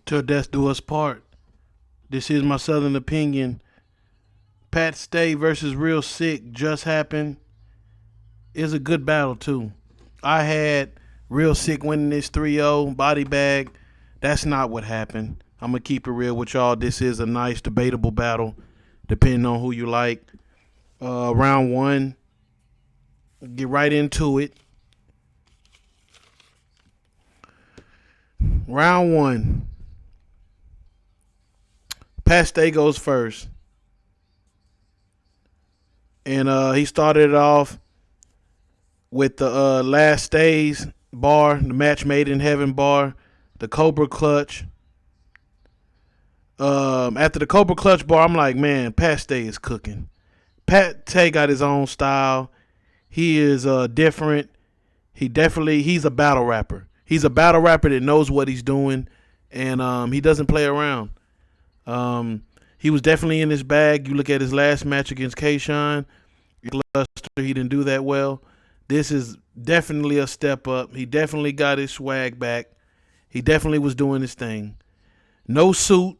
Till death do us part. This is my Southern opinion. Pat Stay versus Real Sick just happened. It's a good battle too. I had Real Sick winning this 3-0 body bag. That's not what happened. I'm gonna keep it real with y'all. This is a nice debatable battle, depending on who you like. Round one. Get right into it. Round one. Pat Stay goes first. And he started it off with the Last Stays bar, the Match Made in Heaven bar, the Cobra Clutch. After the Cobra Clutch bar, I'm like, man, Pat Stay is cooking. Pat Stay got his own style. He is different. He's a battle rapper. He's a battle rapper that knows what he's doing, and he doesn't play around. He was definitely in his bag. You look at his last match against K-Shine, he didn't do that well. This is definitely a step up. He definitely got his swag back. He definitely was doing his thing. No suit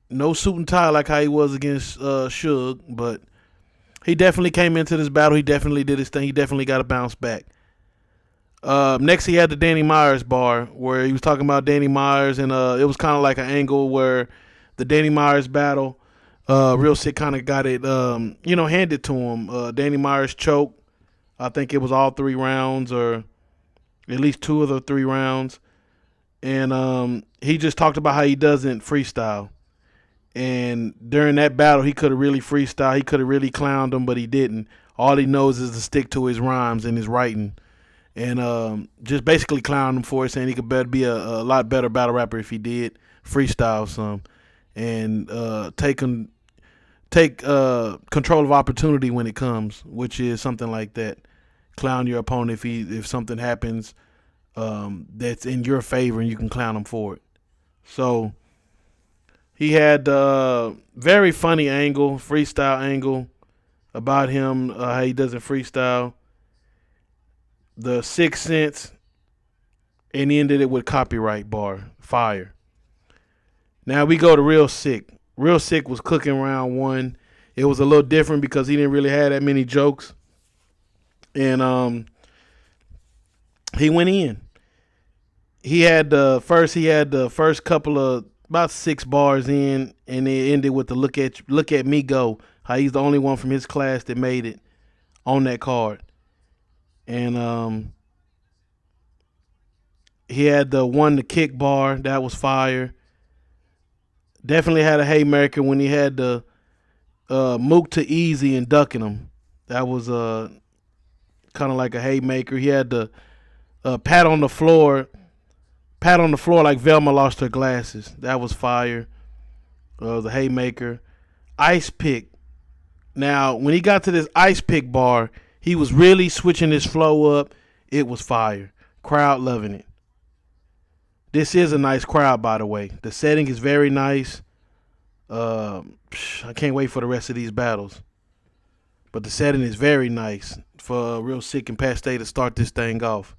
and tie like how he was against Suge, but he definitely came into this battle. He definitely did his thing. He definitely got to bounce back. Next, he had the Danny Myers bar where he was talking about Danny Myers, and it was kind of like an angle where the Danny Myers battle, Real Sick kind of got it, handed to him. Danny Myers choked. I think it was all 3 rounds, or at least 2 of the 3 rounds. And he just talked about how he doesn't freestyle. And during that battle, he could have really freestyled. He could have really clowned him, but he didn't. All he knows is to stick to his rhymes and his writing. And just basically clowned him for it, saying he could be a lot better battle rapper if he did freestyle some. And take control of opportunity when it comes, which is something like that. Clown your opponent if something happens that's in your favor, and you can clown him for it. So he had very funny freestyle angle about him, how he doesn't freestyle. The 6 Sense, and he ended it with copyright bar, fire. Now we go to Real Sick. Real Sick was cooking round one. It was a little different because he didn't really have that many jokes. And he went in. He had the first couple of about 6 bars in, and it ended with the look at me go. How he's the only one from his class that made it on that card. And he had the kick bar that was fire. Definitely had a haymaker when he had the Mook to Easy and ducking him. That was kind of like a haymaker. He had the pat on the floor like Velma lost her glasses. That was fire. The haymaker. Ice pick. Now, when he got to this ice pick bar, he was really switching his flow up. It was fire. Crowd loving it. This is a nice crowd, by the way. The setting is very nice. I can't wait for the rest of these battles. But the setting is very nice for Real Sick and Pat Stay to start this thing off.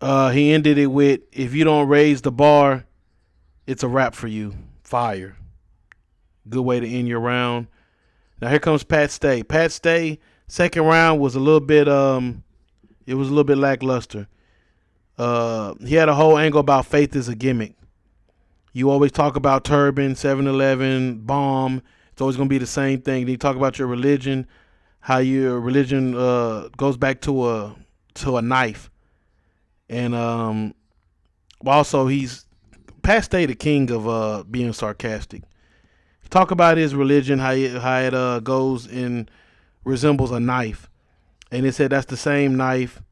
He ended it with, if you don't raise the bar, it's a wrap for you. Fire. Good way to end your round. Now here comes Pat Stay. Pat Stay, second round was a little bit lackluster. He had a whole angle about faith is a gimmick. You always talk about turban, 7-Eleven, bomb. It's always going to be the same thing. Then you talk about your religion, how your religion goes back to a knife. And also Pat Stay the king of being sarcastic. Talk about his religion, how it goes and resembles a knife. And it said that's the same knife.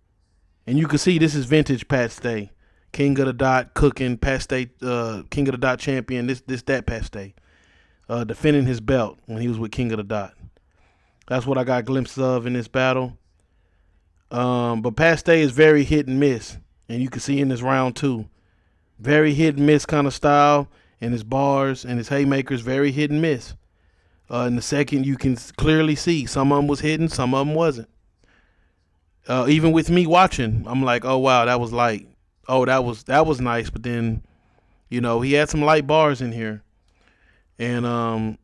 And you can see this is vintage Pat Stay. King of the Dot, cooking, Pat Stay, King of the Dot champion, that Pat Stay. Defending his belt when he was with King of the Dot. That's what I got glimpses of in this battle. But Pat Stay is very hit and miss. And you can see in this round 2. Very hit and miss kind of style. And his bars and his haymakers very hit and miss. In the second, you can clearly see some of them was hidden, some of them wasn't. Even with me watching, I'm like, oh, wow, that was light. Oh, that was nice. But then, he had some light bars in here. And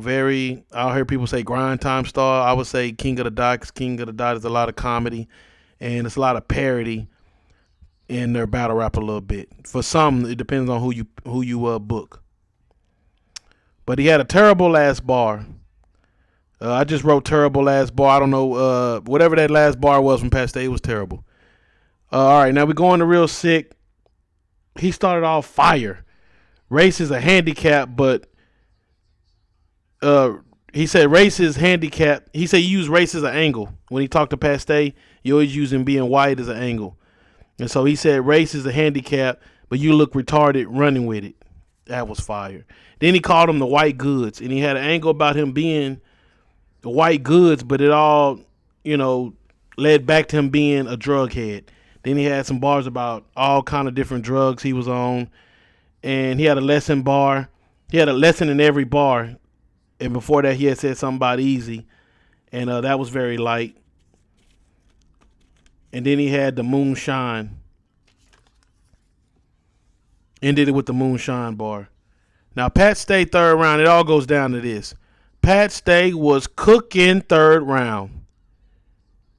very. I'll hear people say grind time star. I would say King of the Dot, because King of the Dot is a lot of comedy and it's a lot of parody in their battle rap a little bit. For some, it depends on who you book. But he had a terrible last bar. I just wrote terrible last bar. I don't know, whatever that last bar was from Past Day, it was terrible. All right, now we go into Real Sick. He started off fire. Race is a handicap, but he said race is handicap. He said you use race as an angle. When he talked to Past Day, you always use him being white as an angle. And so he said race is a handicap, but you look retarded running with it. That was fire. Then he called him the white goods, and he had an angle about him being the white goods, but it all, led back to him being a drug head. Then he had some bars about all kind of different drugs he was on, and he had a lesson bar. He had a lesson in every bar, and before that he had said something about easy, and that was very light. And then he had the moonshine. Ended it with the moonshine bar. Now, Pat Stay third round, it all goes down to this. Pat Stay was cooking third round.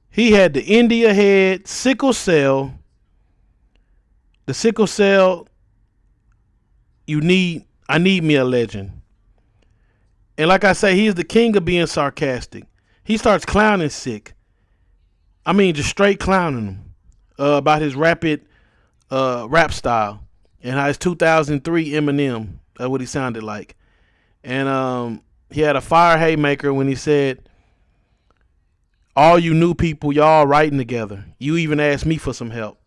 He had the India head, sickle cell. The sickle cell, I need me a legend. And like I say, he's the king of being sarcastic. He starts clowning Sikh. I mean, just straight clowning him about his rapid rap style and how his 2003 Eminem, that's what he sounded like. And he had a fire haymaker when he said, all you new people, y'all writing together. You even asked me for some help.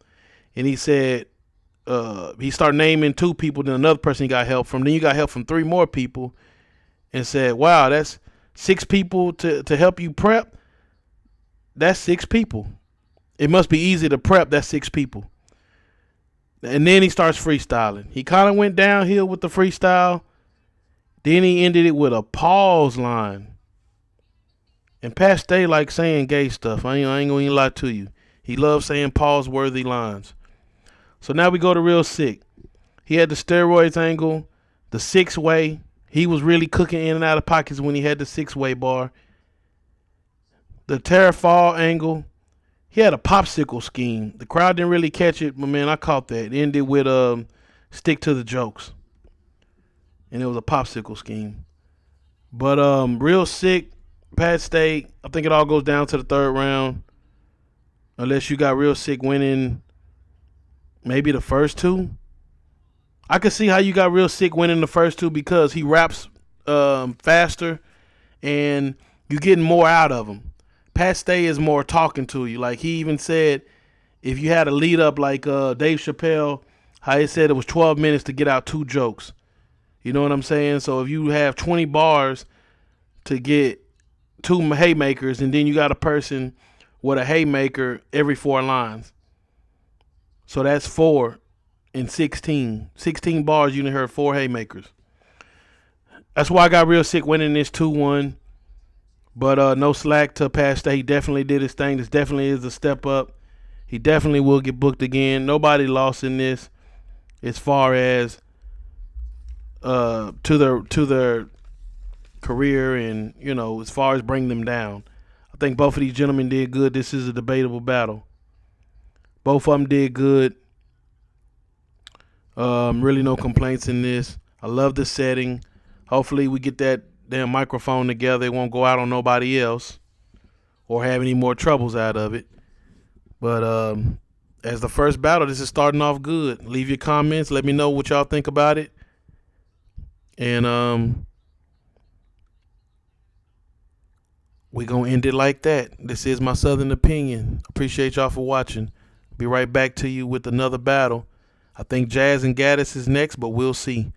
And he said, he started naming 2 people, then another person he got help from. Then you got help from 3 more people and said, wow, that's 6 people to help you prep. That's 6 people. It must be easy to prep. That's 6 people. And then he starts freestyling. He kind of went downhill with the freestyle. Then he ended it with a pause line. And Pat Stay like saying gay stuff. I ain't gonna even lie to you. He loves saying pause-worthy lines. So now we go to Real Sick. He had the steroids angle, the 6-way. He was really cooking in and out of pockets when he had the 6-way bar. The Terrafall angle. He had a popsicle scheme. The crowd didn't really catch it, but man, I caught that. It ended with stick to the jokes. And it was a popsicle scheme. But Real Sick, Pat Stay, I think it all goes down to the third round. Unless you got Real Sick winning maybe the first 2. I could see how you got Real Sick winning the first 2 because he raps faster and you're getting more out of him. Pat Stay is more talking to you. Like he even said, if you had a lead up like Dave Chappelle, how he said it was 12 minutes to get out 2 jokes. You know what I'm saying? So if you have 20 bars to get 2 haymakers, and then you got a person with a haymaker every 4 lines. So that's 4 and 16. 16 bars, you done heard 4 haymakers. That's why I got Real Sick winning this 2-1. But no slack to Pat Stay. He definitely did his thing. This definitely is a step up. He definitely will get booked again. Nobody lost in this as far as to their career and, as far as bring them down. I think both of these gentlemen did good. This is a debatable battle. Both of them did good. Really no complaints in this. I love the setting. Hopefully we get that damn microphone together. It won't go out on nobody else or have any more troubles out of it. But as the first battle, this is starting off good. Leave your comments. Let me know what y'all think about it. And we gonna end it like that. This is my Southern opinion. Appreciate y'all for watching. Be right back to you with another battle. I think Jazz and Gaddis is next, but we'll see.